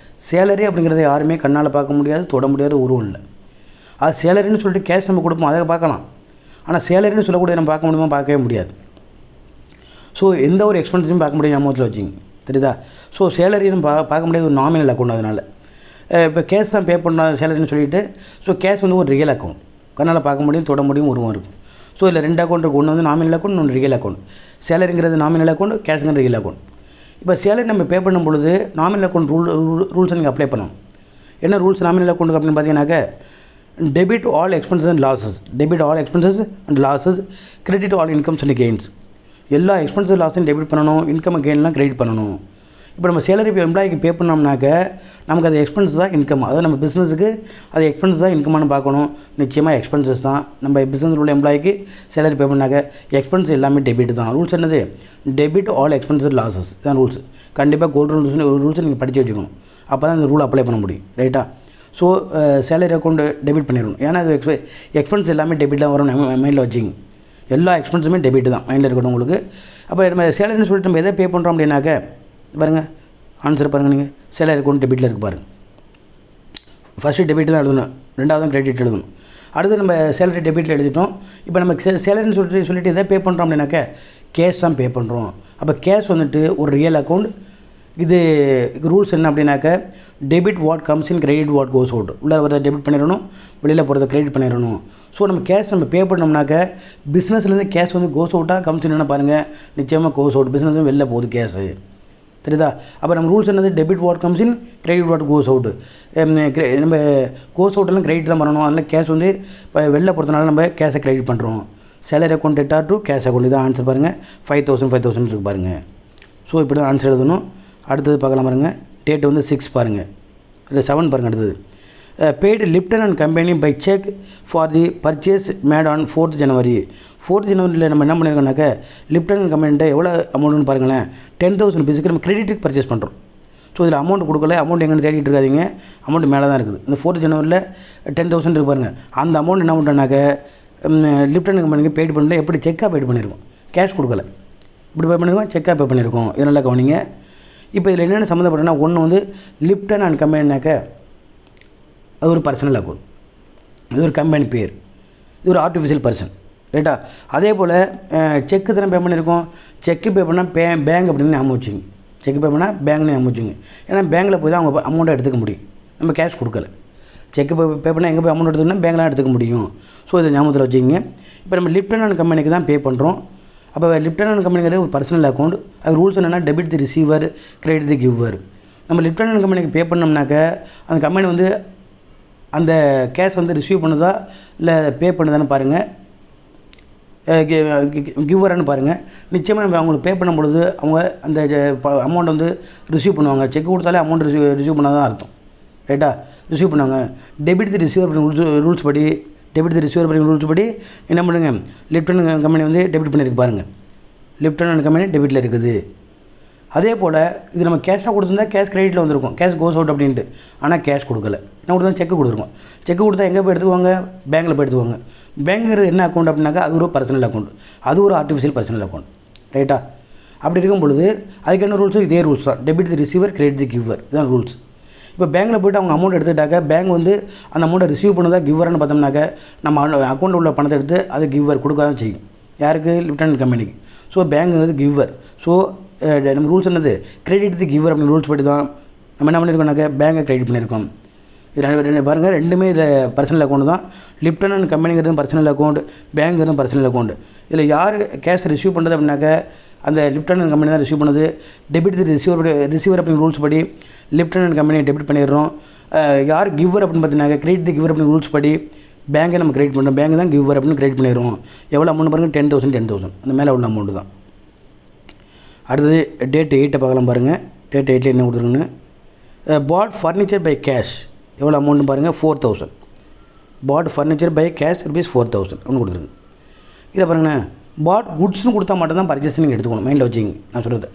சேலரி அப்படிங்கிறத யாருமே கண்ணால் பார்க்க முடியாது, தொட முடியாது, உருவம் இல்லை. அது சேலரின்னு சொல்லிட்டு கேஷ் நம்ம கொடுப்போம், அதை பார்க்கலாம். ஆனால் சேலரின்னு சொல்லக்கூடிய நம்ம பார்க்க முடியுமா, பார்க்கவே முடியாது. ஸோ எந்த ஒரு எக்ஸ்பென்ஸையும் பார்க்க முடியாது, ஞாபகத்தில் வச்சுங்க, தெரியுதா? ஸோ சேலரின்னு பார்க்க முடியாது, ஒரு நாமினல் அக்கௌண்ட். அதனால் இப்போ கேஷ் தான் பே பண்ண சேலரின்னு சொல்லிவிட்டு, ஸோ கேஷ் வந்து ஒரு ரியல் அக்கௌண்ட், கண்ணால் பார்க்க முடியும், தொட முடியும், உருவம் இருக்கும். ஸோ இதில் 2 அக்கௌண்ட் இருக்குது, ஒன்று வந்து நாமினல் அக்கௌண்ட், இன்னொன்று ரியல் அக்கௌண்ட். சேலரிங்கிறது நாமினல் அக்கௌண்ட், கேஷுங்கிறது ரியல் அக்கௌண்ட். இப்போ சேலரி நம்ம பே பண்ணும் பொழுது நாமினல் அக்கௌண்ட் ரூல்ஸை நீங்கள் அப்ளை பண்ணணும். என்ன ரூல்ஸ் நாமினல் அக்கௌண்ட்டுக்கு அப்படின்னு பார்த்தீங்கன்னாக்க, debit all expenses and losses, debit all expenses and losses, credit all incomes and gains. எல்லா எக்ஸ்பென்சஸ் லாஸையும் டெபிட் பண்ணணும், இன்கம் கெயின்லாம் கிரெடிட் பண்ணணும். இப்போ நம்ம சேலரி எம்ப்ளாய்க்கு பே பண்ணோம்னாக்க நமக்கு அது எக்ஸ்பென்சஸ் தான் இன்கம், அதாவது நம்ம பிஸ்னஸுக்கு அது எக்ஸ்பென்சஸ் தான் இன்கம்னு பார்க்கணும். நிச்சயமாக எக்ஸ்பென்சஸ் தான். நம்ம பிஸ்னஸில் உள்ள எம்ப்ளாய்க்கு சேலரி பே பண்ணாக்க எக்ஸ்பென்ஸ் எல்லாமே டெபிட் தான். ரூல்ஸ் என்னது, டெபிட் ஆல் எக்ஸ்பென்சஸ் லாஸஸ் தான் ரூல்ஸ். கண்டிப்பாக கோல்டு ரூல்ஸ் நீங்கள் படித்து வச்சுக்கணும், அப்போ தான் இந்த ரூல் அப்ளை பண்ண முடியும், ரைட்டா? ஸோ சேலரி அக்கௌண்ட் டெபிட் பண்ணிடணும், ஏன்னா அது எக்ஸ்பென்ஸ் எல்லாமே டெபிட் தான் வரும், மைண்டில் வச்சுங்க. எல்லா எக்ஸ்பென்ஸுமே டெபிட் தான், மைண்டில் இருக்கட்டும் உங்களுக்கு. அப்போ நம்ம சேலரின்னு சொல்லிட்டு நம்ம எதை பே பண்ணுறோம் அப்படின்னாக்க பாருங்கள், ஆன்சர் பாருங்கள். நீங்கள் சேலரி அக்கௌண்ட் டெபிட்டில் இருக்குது பாருங்கள். ஃபஸ்ட்டு டெபிட் தான் எழுதணும், 2வது தான் கிரெடிட் எழுதணும். அடுத்து நம்ம சேலரி டெபிட்டில் எழுதிட்டோம். இப்போ நம்ம சேலரின்னு சொல்லிட்டு எதை பே பண்ணுறோம் அப்படின்னாக்க கேஷ் தான் பே பண்ணுறோம். அப்போ கேஷ் வந்துட்டு ஒரு ரியல் அக்கௌண்ட். இது ரூல்ஸ் என்ன அப்படின்னாக்க, debit what comes in, credit what goes out. உள்ளே வரதை டெபிட் பண்ணிடணும், வெளியில் போகிறத கிரெடிட் பண்ணிடணும். ஸோ நம்ம கேஷ் நம்ம பே பண்ணோம்னாக்க பிஸ்னஸ்லேருந்து கேஷ் வந்து கோஸ் அவுட்டாக கம்ஸ் என்ன பாருங்கள், நிச்சயமாக கோஸ் அவுட், பிஸ்னஸ் வெளில போகுது கேஷு, தெரியுதா? அப்போ நம்ம ரூல்ஸ் என்னது, debit what comes in, credit what goes out. நம்ம கோஸ் அவுட்டெல்லாம் கிரெடிட் தான் பண்ணணும். அதனால் கேஷ் வந்து இப்போ வெளில போகிறதுனால நம்ம கேஷை கிரெடிட் பண்ணுறோம். Salary account debtor to cash account, இதான் ஆன்சர் பாருங்கள். 5,000 இருக்கு பாருங்கள். ஸோ இப்படி தான் ஆன்சர் எழுதணும். அடுத்தது பார்க்கலாம் பாருங்கள். டேட் வந்து 6 பாருங்கள், இல்லை 7 பாருங்கள். அடுத்தது paid Lipton and company by cheque for the purchase made on 4th January. 4th January நம்ம என்ன பண்ணியிருக்கோம்னாக்க, லிப்டன் அண்ட் கம்பெனிட்ட எவ்வளோ அமௌண்ட்னு பாருங்களேன், 10,000 rupees நம்ம கிரெடிட்டுக்கு பர்ச்சேஸ் பண்ணுறோம். ஸோ இதில் அமௌண்ட் கொடுக்கல, அமௌண்ட் எங்கன்னு தேடிட்டு இருக்காதிங்க, அமௌண்ட் மேலே தான் இருக்குது. இந்த 4th January 10,000 இருக்கு பாருங்கள். அந்த அமௌண்ட் என்ன பண்ணுறோன்னாக்க லிப்டன் கம்பெனிக்கு பெய்டு பண்ணிட்டு, எப்படி செக்காக பெய்டு பண்ணியிருக்கோம், கேஷ் கொடுக்கல, இப்படி பே பண்ணியிருக்கோம், செக்காக பே பண்ணியிருக்கோம். இது நல்லா கவனிங்க. இப்போ இதில் என்னென்ன சம்மந்தப்பட்டனா, ஒன்று வந்து லிப்டன் அண்ட் கம்பெனினாக்க அது ஒரு பர்சனல் அக்கௌண்ட், இது ஒரு கம்பெனி பேர், இது ஒரு ஆர்டிஃபிஷியல் பர்சன், ரைட்டா? அதே போல் செக்கு தானே பே பண்ணியிருக்கோம், செக்கு பே பண்ணால் பேங்க் அப்படின்னு ஞாபகம் வச்சுங்க. செக்கு பே பண்ணால் பேங்க்னு ஞாபகம் வச்சுங்க. ஏன்னா பேங்க்கில் போய் தான் அவங்க அமௌண்ட்டை எடுத்துக்க முடியும், நம்ம கேஷ் கொடுக்கல. செக்கு பே பண்ணால் எங்கே போய் அமௌண்ட் எடுத்துக்கணும், பேங்க்லாம் எடுத்துக்க முடியும். ஸோ இதை ஞாபகத்தில் வச்சுக்கிங்க. இப்போ நம்ம லிப்டன் அண்ட் கம்பெனிக்கு தான் பே பண்ணுறோம். அப்போ லிப்டன் அண்ட் கம்பெனிங்கிறது ஒரு பர்சனல் அக்கௌண்ட். அது ரூல்ஸ் என்னென்னா, debit the receiver, credit the giver. நம்ம லிப்டன் அண்ட் கம்பெனிக்கு பே பண்ணோம்னாக்க அந்த கம்பெனி வந்து அந்த கேஷ் வந்து ரிசீவ் பண்ணுதா இல்லை பே பண்ணுதான்னு பாருங்கள், கிவரானு பாருங்கள். நிச்சயமாக நம்ம அவங்களுக்கு பே பண்ணும் பொழுது அவங்க அந்த அமௌண்ட் வந்து ரிசீவ் பண்ணுவாங்க. செக் கொடுத்தாலே அமௌண்ட் ரிசீவ் பண்ணால் தான் அர்த்தம், ரைட்டா, ரிசீவ் பண்ணாங்க. டெபிட் தி ரிசீவர் ரூல்ஸ் படி, டெபிட் தி ரிசீவர் ரூல்ஸ் படி என்ன பண்ணுங்க, லிப்டன் கம்பெனி வந்து டெபிட் பண்ணியிருக்கு பாருங்கள். லிப்டன் கம்பெனி டெபிட்டில் இருக்குது. அதே போல் இது நம்ம கேஷாக கொடுத்துருந்தா கேஷ் கிரெடிட்டில் வந்திருக்கும், கேஷ் கோஸ் அவுட் அப்படின்ட்டு. ஆனால் கேஷ் கொடுக்கல, என்ன கொடுத்தா செக்கு கொடுத்துருக்கோம். செக்கு கொடுத்தா எங்கே போய் எடுத்துக்குவாங்க, பேங்க்கில் போய் எடுத்துக்குவாங்க. பேங்க்ங்கிறது என்ன அக்கௌண்ட் அப்படின்னாக்கா அது ஒரு பர்சனல் அக்கௌண்ட், அது ஒரு ஆர்டிஃபிஷியல் பர்சனல் அக்கௌண்ட். ரைட்டா, அப்படி இருக்கும் பொழுது அதுக்கு என்ன ரூல்ஸு, இதே ரூல்ஸ் தான். Debit the receiver, credit the giver, இதுதான் ரூல்ஸ். இப்போ பேங்க்கில் போய்ட்டு அவங்க அமௌண்ட் எடுத்துக்கிட்டாக்க பேங்க் வந்து அந்த அமௌண்ட்டை ரிசீவ் பண்ணதா கிவர்னு பார்த்தோம்னாக்க நம்ம அக்கௌண்ட்டில் உள்ள பணத்தை எடுத்து அது கிவர் கொடுக்க தான் செய்யும். யாருக்கு, லிப்டன் கம்பெனிக்கு. ஸோ பேங்க்ங்கிறது கிவர். ஸோ நம்ம ரூல்ஸ் என்னது, கிரெடிட் தி கிவர் அப்படின்னு ரூல்ஸ் படி தான் நம்ம என்ன பண்ணியிருக்கோம்னாக்க பேங்கை கிரெடிட் பண்ணியிருக்கோம். இது பாருங்கள், ரெண்டுமே இதில் பர்சனல் அக்கௌண்ட் தான். லிப்டன் அண்ட் கம்பெனிங்கிறது பர்சனல் அக்கௌண்ட், பேங்க்ங்கிறது பர்சனல் அக்கௌண்ட். இதில் யார் கேஷ் ரிசீவ் பண்ணுறது அப்படின்னாக்க அந்த லிப்டன் அண்ட் கம்பெனி தான் ரிசீவ் பண்ணுது. டெபிட் தி ரிசீவர் அப்படின்னு ரூல்ஸ் படி லிப்டன் அண்ட் கம்பெனியை டெபிட் பண்ணிடுறோம். யார் கிவர் அப்படின்னு பார்த்தீங்கன்னா கிரெடிட் தி கிவர் அப்படின்னு ரூல்ஸ் படி பேங்கை நம்ம கிரெடிட் பண்ணுறோம். பேங்க் தான் கிவர் அப்படின்னு கிரெடிட் பண்ணிடுவோம். எவ்வளோ அமௌண்ட் பாருங்கள், 10,000 அந்த மேலே உள்ள அமௌண்ட்டு தான். அடுத்தது டேட் 8 பார்க்கலாம் பாருங்கள். டேட் 8 என்ன கொடுத்துருக்குன்னு, பாட் ஃபர்னிச்சர் பை கேஷ் எவ்வளோ அமௌண்ட்டு பாருங்கள், 4,000. பாட் ஃபர்னிச்சர் பை கேஷ் ₹4,000 ஒன்று கொடுத்துருக்கு. இதை பாருங்கண்ணே, பாட் குட்ஸ்னு கொடுத்தா மட்டும்தான் பர்ச்சேஸ் நீங்கள் எடுத்துக்கணும், மைண்டில் வச்சுங்க நான் சொல்கிறது.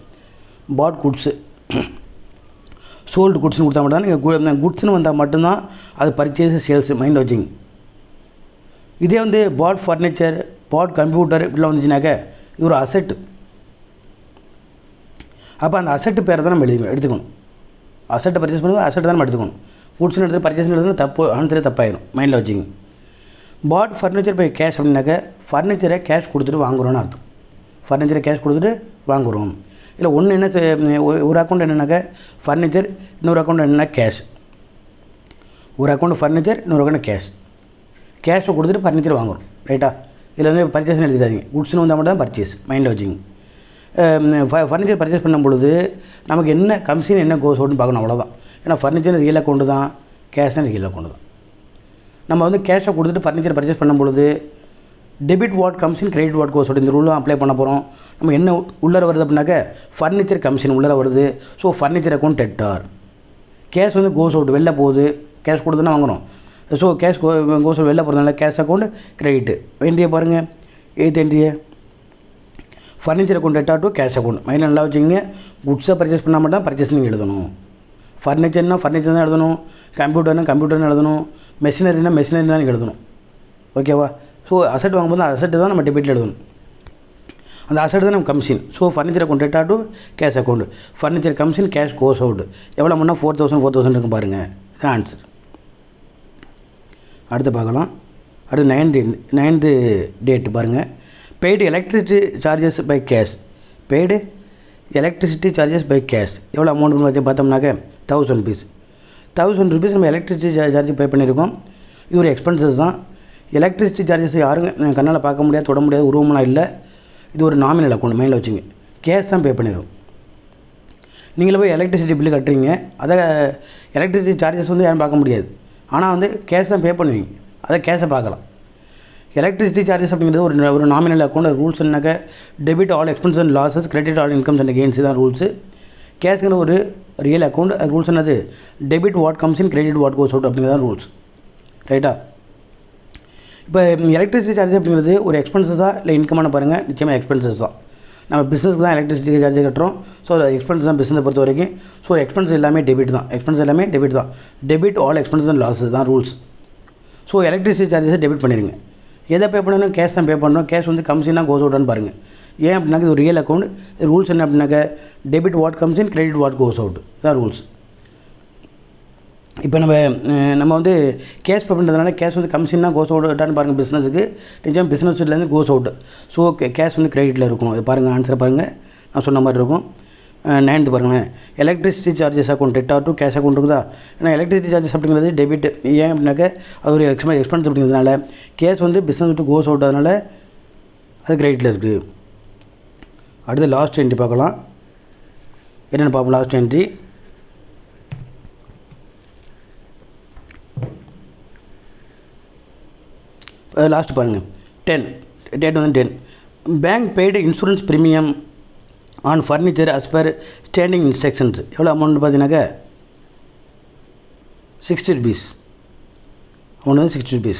பாட் குட்ஸு, சோல்டு குட்ஸ்னு கொடுத்தா மட்டும் தான் நீங்கள் குட்ஸ்னு வந்தால் மட்டும்தான் அது பர்ச்சேஸ் சேல்ஸ், மைண்டில் வச்சுங்க. இதே வந்து பாட் ஃபர்னிச்சர், பாட் கம்ப்யூட்டர் இப்படிலாம் வந்துச்சுனாக்க இது ஒரு அசெட்டு. அப்போ அந்த அசெட்டு பேரை தான் நம்ம எடுத்துக்கணும். அசெட்டை பர்ச்சேஸ் பண்ணும்போது அசெட்டு தான் நம்ம எடுத்துக்கணும். குட்ஸ்னு எடுத்து பர்ச்சேஸ்னு எடுத்து தப்பு, ஆன்சரே தப்பாயிடும், மைண்டில் வச்சுங்க. பாட் ஃபர்னிச்சர் பை கேஷ் அப்படின்னாக்க ஃபர்னிச்சரை கேஷ் கொடுத்துட்டு வாங்குகிறோன்னு அர்த்தம். ஃபர்னிச்சரை கேஷ் கொடுத்துட்டு வாங்குகிறோம். இல்லை ஒன்று என்ன, ஒரு அக்கௌண்ட் என்னென்னாக்க ஃபர்னிச்சர், இன்னொரு அக்கௌண்ட் என்னென்னா கேஷ். ஒரு அக்கௌண்ட் ஃபர்னிச்சர், இன்னொரு அக்கௌண்ட் கேஷ். கேஷை கொடுத்துட்டு ஃபர்னிச்சர் வாங்குகிறோம். ரைட்டா, இதில் வந்து பர்ச்சேஸ்னு எழுதிடாதீங்க, குட்ஸ்னு வந்தால் மட்டும் தான் பர்ச்சேஸ், மைண்டில் வச்சுங்க. ஃபர்னிச்சர் பர்ச்சேஸ் பண்ணும் பொழுது நமக்கு என்ன கமிஷன் என்ன கோஸ் அவுட்னு பார்க்கணும், அவ்வளோதான். ஏன்னா ஃபர்னிச்சர் ரியல் அக்கௌண்ட்டு தான், கேஷ்னு ரியல் அக்கௌண்ட்டு தான். நம்ம வந்து கேஷை கொடுத்துட்டு ஃபர்னிச்சர் பர்ச்சேஸ் பண்ணும் பொழுது debit what commission, credit what goes out இந்த ரூலும் அப்ளை பண்ண போகிறோம். நம்ம என்ன உள்ளர வருது அப்படின்னாக்க ஃபர்னிச்சர் கமிஷன் உள்ளர வருது. So furniture account debtor. Cash வந்து கோஸ் அவுட் வெளில போகுது, கேஷ் கொடுத்துனா வாங்குகிறோம். ஸோ கேஷ் கோஸ் அவுட் வெளில போகிறதுனால கேஷ் அக்கௌண்ட் கிரெடிட்டு. என்ட்ரியை பாருங்கள், 8th என்ட்ரியை furniture account debtor to cash account. மைண்டில் நல்லா வச்சுக்கிங்க. குட்ஸை பர்ச்சேஸ் பண்ணால் மட்டும் தான் பர்ச்சேஸ் நீங்கள் எழுதணும். ஃபர்னிச்சர்னால் ஃபர்னிச்சர் தான் எழுதணும், கம்ப்யூட்டர்னால் கம்ப்யூட்டர்னு எழுதணும், மெஷினரினா மெஷினரி தான் எழுதணும். ஓகேவா? ஸோ அசெட் வாங்கும்போது அசெட்டு தான் நம்ம டெபிட்டில் எழுதணும். அந்த அசெட் தான் நம்ம commission. So furniture account debtor to cash account. Furniture commission, cash goes out. எவ்வளோ முன்னா 4,000 இருக்கும் பாருங்கள், இதுதான் ஆன்சர். அடுத்து பார்க்கலாம். அடுத்து 9th டேட் பாருங்கள். Paid electricity charges by cash. Paid electricity charges by cash எவ்வளோ அமௌண்ட்னு பார்த்தோம்னாக்க ₹1,000. ₹1,000 நம்ம எலக்ட்ரிசிட்டி சார்ஜ் பே பண்ணியிருக்கோம். இது ஒரு எக்ஸ்பென்சஸ் தான். எலக்ட்ரிசிட்டி சார்ஜஸ் யாரும் கண்ணால் பார்க்க முடியாது, தொட முடியாது, உருவமெல்லாம் இல்லை. இது ஒரு நாமினல் அக்கௌண்ட், மைண்டில் வச்சுங்க. கேஷ் தான் பே பண்ணிடுவோம். நீங்களே போய் எலக்ட்ரிசிட்டி பில்லு கட்டுறீங்க, அதை எலக்ட்ரிசிட்டி சார்ஜஸ் வந்து யாரும் பார்க்க முடியாது. ஆனால் வந்து கேஷ் தான் பே பண்ணுவீங்க, அதை கேஷை பார்க்கலாம். எலக்ட்ரிசிட்டி சார்ஜஸ் அப்படிங்கிறது ஒரு நாமினல் அக்கௌண்ட். ரூல்ஸ் என்னக்க debit all expense and losses, credit all incomes and gains தான் ரூல்ஸு. கேஷ்ங்கிற ஒரு ரியல் அக்கௌண்ட். ரூல்ஸ் என்னது, debit what comes in, credit what goes out அப்படிங்கிறதான் ரூல்ஸ். ரைட்டா? இப்போ எலக்ட்ரிசிட்டி சார்ஜ் அப்படிங்கிறது ஒரு எக்ஸ்பென்சஸாக இல்லை இன்கமான பாருங்கள், நிச்சயமாக எக்ஸ்பென்சஸ் தான். நம்ம பிஸ்னஸ்க்கு தான் எலக்ட்ரிசிட்டி சார்ஜ் கட்டுறோம். ஸோ எக்ஸ்பென்ஸ் தான் பிஸ்னஸை பொறுத்த வரைக்கும். ஸோ எக்ஸ்பென்ஸ் எல்லாமே டெபிட் தான். எக்ஸ்பென்ஸ் எல்லாமே டெபிட் தான். Debit all expenses and losses தான் ரூல்ஸ். ஸோ எலக்ட்ரிசிட்டி சார்ஜஸை டெபிட் பண்ணிடுங்க. எதை பே பண்ணணும், கேஷ் தான் பே பண்ணணும். கேஷ் வந்து கம்ஸினாக கோஸ் அவுட்டான்னு பாருங்கள். ஏன் அப்படின்னாக்க இது ஒரு ரியல் அக்கௌண்ட். ரூல்ஸ் என்ன அப்படின்னாக்க debit what comes in, credit what goes out தான் ரூல்ஸ். இப்போ நம்ம வந்து கேஷ் பே பண்ணுறதுனால கேஷ் வந்து கமிஷனாக கோஸ் அவுட்டான்னு பாருங்கள். பிஸ்னஸுக்கு நிச்சயம் பிஸ்னஸ்லேருந்து கோஸ் அவுட். ஸோ கேஷ் வந்து கிரெடிட்டில் இருக்கும். இது பாருங்கள், ஆன்சரை பாருங்கள், நான் சொன்ன மாதிரி இருக்கும். 9th பாருங்களேன். Electricity charges account debtor to cash account இருக்குதா? ஏன்னா எலக்ட்ரிசிட்டி சார்ஜஸ் அப்படிங்கிறது டெபிட். ஏன் அப்படின்னாக்க அது ஒரு எக்ஸ்பென்ஸ் அப்படிங்கிறதுனால கேஷ் வந்து பிஸ்னஸ் விட்டு கோஸ் அவுட், அதனால் அது கிரெடிட்டில் இருக்குது. அடுத்து லாஸ்ட் என்ட்ரி பார்க்கலாம். என்னென்னு பார்ப்போம். லாஸ்ட் என்ட்ரி லாஸ்ட் பாருங்கள். 10 டேட் வந்து 10. Bank paid insurance premium on furniture as per standing instructions. எவ்வளோ அமௌண்ட் பார்த்தீங்கன்னாக்கா 60 rupees. அமௌண்ட் வந்து 60 rupees.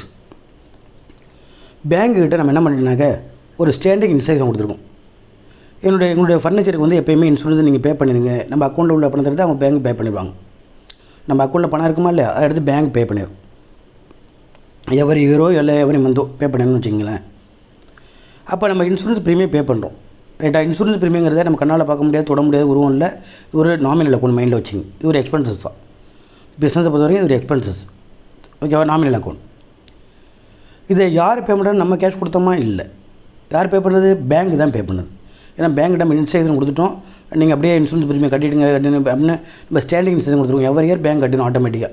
பேங்க்கிட்ட நம்ம என்ன பண்ணிட்டோம்னாக்க ஒரு ஸ்டாண்டிங் இன்ஸ்ட்ரக்ஷன் கொடுத்துருக்கோம். எங்களுடைய ஃபர்னிச்சருக்கு வந்து எப்போயுமே இன்சூரன்ஸ் நீங்கள் பே பண்ணிடுங்க, நம்ம அக்கௌண்ட்டில் உள்ள பணத்தை எடுத்து அவங்க பேங்க் பே பண்ணிடுவாங்க. நம்ம அக்கௌண்ட்டில் பணம் இருக்குமா இல்லையா, அதை எடுத்து பேங்க் பே பண்ணிடும். எவரி இயரோ இல்லை எவரி மந்தோ பே பண்ணணும்னு வச்சுங்களேன். அப்போ நம்ம இன்சூரன்ஸ் ப்ரீமியம் பே பண்ணுறோம் ரைட்டா. இன்சூரன்ஸ் ப்ரீமியங்கிறத நம்ம கண்ணால் பார்க்க முடியாது, தொட முடியாது, உருவம் இல்லை. இது ஒரு நாமினல் அக்கௌண்ட் மைண்டில் வச்சுங்க. இது ஒரு எக்ஸ்பென்சஸ் தான். பிஸ்னஸை பொறுத்த வரைக்கும் இது ஒரு எக்ஸ்பென்சஸ். ஓகேவா, நாமினல் அக்கௌண்ட். இதை யார் பே பண்ணுறது? நம்ம கேஷ் கொடுத்தோமா? இல்லை. யார் பே பண்ணுறது? பேங்க் தான் பே பண்ணுது. ஏன்னா பேங்க் நம்ம இன்ஸ்ட்ரக்ஷன் கொடுத்துட்டோம், நீங்கள் அப்படியே இன்சூரன்ஸ் ப்ரீமியம் கட்டிடுங்க அப்படின்னு நம்ம ஸ்டாண்டிங் இன்ஸ்ட்ரக்ஷன் கொடுத்துருவோம். எவரி இயர் பேங்க் கட்டிடும் ஆட்டோமேட்டிக்காக.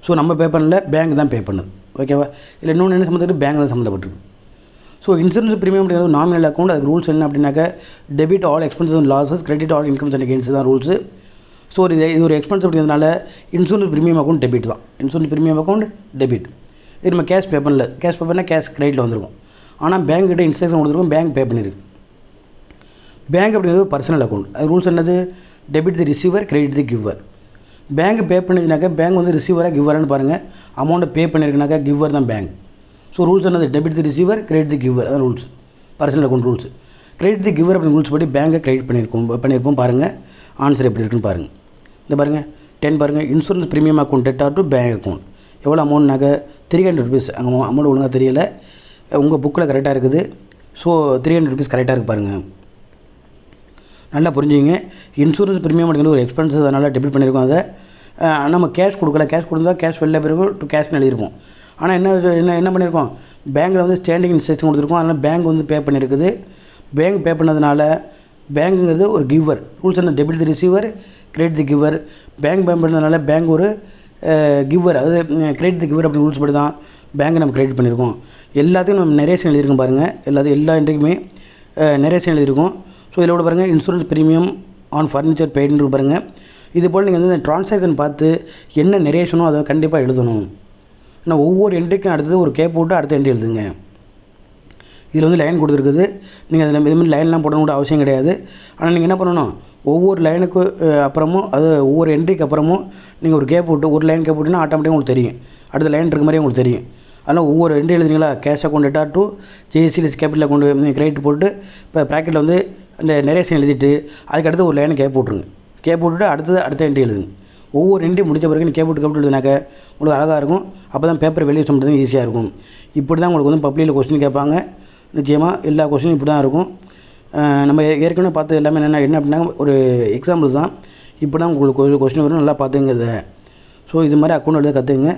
ஸோ நம்ம பே பண்ணல, பேங்க் தான் பே பண்ணுது. ஓகேவா. இல்லை இன்னொன்று என்ன சம்மந்தப்பட்டு பேங்க் தான் சம்மந்தப்பட்டிருக்கு. ஸோ இன்சூரன்ஸ் ப்ரீமியம் அப்படிங்கிறது நாமினல் அக்கௌண்ட். அதுக்கு ரூல்ஸ் என்ன அப்படின்னாக்க debit all expenses and losses, credit all incomes and gains தான் ரூல்ஸு. ஸோ இது ஒரு எக்ஸ்பென்ஸ் அப்படிங்கிறதுனால இன்சூரன்ஸ் ப்ரீமியம் அக்கௌண்ட் டெபிட் தான். Insurance premium account debit. இது நம்ம கேஷ் பே பண்ணல. கேஷ் பே பண்ணால் கேஷ் கிரெடிட்டில் வந்துருக்கும். ஆனால் பேங்க் கிட்ட இன்ஸ்ட்ரக்ஷன் கொடுத்துருக்கோம், பேங்க் பே பண்ணியிருக்கு. பேங்க் அப்படிங்கிறது பர்சனல் அக்கௌண்ட். அது ரூல்ஸ் என்னது? Debit the receiver, credit the giver. Bank pay பண்ணிதுனாக்கா பேங்க் வந்து ரிசீவராக கிவரான்னு பாருங்கள். அமௌண்ட்டை பே பண்ணியிருக்குனாக்கா கிவர் தான் பேங்க். ஸோ ரூல்ஸ் என்னது? Debit the receiver, credit the giver. அதான் rules, personal account rules. Credit the giver அப்படின்னு ரூல்ஸ் படி பேங்கை கிரெடிட் பண்ணியிருப்போம். பாருங்கள் ஆன்சர் எப்படி இருக்குன்னு பாருங்கள். இந்த பாருங்கள் 10 பாருங்கள். Insurance premium account debtor to bank account. எவ்வளோ அமௌண்ட்னாக்க 300 rupees. அங்கே அமௌண்ட் ஒழுங்காக தெரியலை, உங்கள் புக்கில் கரெக்டாக இருக்குது. ஸோ 300 rupees கரெக்டாக இருக்குது பாருங்கள். நல்லா புரிஞ்சுங்க. இன்சூரன்ஸ் ப்ரீமியம் அப்படிங்கிறது ஒரு எக்ஸ்பென்சஸ், அதனால் டெபிட் பண்ணியிருக்கோம். அதை நம்ம கேஷ் கொடுக்கல. கேஷ் கொடுத்தா கேஷ் வெளில பிறகு டு கேஷ்னு எழுதியிருக்கோம். ஆனால் என்ன பண்ணியிருக்கோம்? பேங்க்கில் வந்து ஸ்டாண்டிங் இன்ஸ்ட்ரக்ஷன் கொடுத்துருக்கோம். அதனால் பேங்க் வந்து பே பண்ணியிருக்குது. பேங்க் பே பண்ணதுனால பேங்க்குங்கிறது ஒரு கிவர். ரூல்ஸ் என்ன? Debit the receiver, credit the giver. Bank பே பண்ணதுனால பேங்க் ஒரு கிவர், அதாவது கிரெடிட் தி கிவர் அப்படி ரூல்ஸ் படி தான் பேங்க் நம்ம கிரெடிட் பண்ணியிருக்கோம். எல்லாத்தையும் நம்ம நரேஷன் எழுதியிருக்கோம் பாருங்கள். எல்லா இன்றைக்குமே நரேஷன் எழுதியிருக்கோம். ஸோ இதில் கூட பாருங்கள் இன்சூரன்ஸ் ப்ரீமியம் ஆன் ஃபர்னிச்சர் பெய்டுன்னு பாருங்கள். இது போல் நீங்கள் வந்து இந்த ட்ரான்சாக்ஷன் பார்த்து என்ன நரேஷனோ அதை கண்டிப்பாக எழுதணும். ஏன்னா ஒவ்வொரு என்ட்ரிக்கும் அடுத்தது ஒரு கேப் போட்டு அடுத்த என்ட்ரி எழுதுங்க. இதில் வந்து லைன் கொடுத்துருக்குது. நீங்கள் அதில் இதுமாதிரி லைன்லாம் போடணும் கூட அவசியம் கிடையாது. ஆனால் நீங்கள் என்ன பண்ணணும்? ஒவ்வொரு லைனுக்கு அப்புறமும் ஒவ்வொரு என்ட்ரிக்கு அப்புறமும் நீங்கள் ஒரு கேப் போட்டு ஒரு லைன் கேப் போட்டிங்கன்னா ஆட்டோமேட்டிக்காக உங்களுக்கு தெரியும், அடுத்த லைன் இருக்க மாதிரி உங்களுக்கு தெரியும். அதனால் ஒவ்வொரு என்ட்ரி எழுதுங்களா, cash account debtor to JCS capital account credit போட்டு இப்போ ப்ராக்கெட்டில் வந்து அந்த நரேஷன் எழுதிட்டு அதுக்கடுத்து ஒரு லைனை கேப் போட்டுருங்க. கேப் போட்டுட்டு அடுத்த என்ட்ரி எழுதுங்க. ஒவ்வொரு என்ட்ரி முடிஞ்ச பிறகு நீ கேப் போட்டு எழுதுனாக்க உங்களுக்கு அழகாக இருக்கும். அப்போ தான் பேப்பர் வெளியே சொல்கிறது ஈஸியாக இருக்கும். இப்படி தான் உங்களுக்கு வந்து பப்ளிக்கில் கொஸ்டின் கேட்பாங்க. நிச்சயமாக எல்லா கொஸ்டினும் இப்படி தான் இருக்கும். நம்ம ஏற்கனவே பார்த்து எல்லாமே என்ன அப்படின்னா ஒரு எக்ஸாம்பிள் தான். இப்படி தான் உங்களுக்கு கொஸ்டின் வரும், நல்லா பார்த்துங்க இதை. ஸோ இது மாதிரி அக்கௌண்ட் எழுத கற்றுக்குங்க.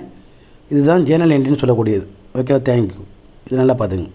இதுதான் ஜேர்னல் என்ட்ரின்னு சொல்லக்கூடியது. Okay, thank you. இது நல்லா பார்த்துங்க.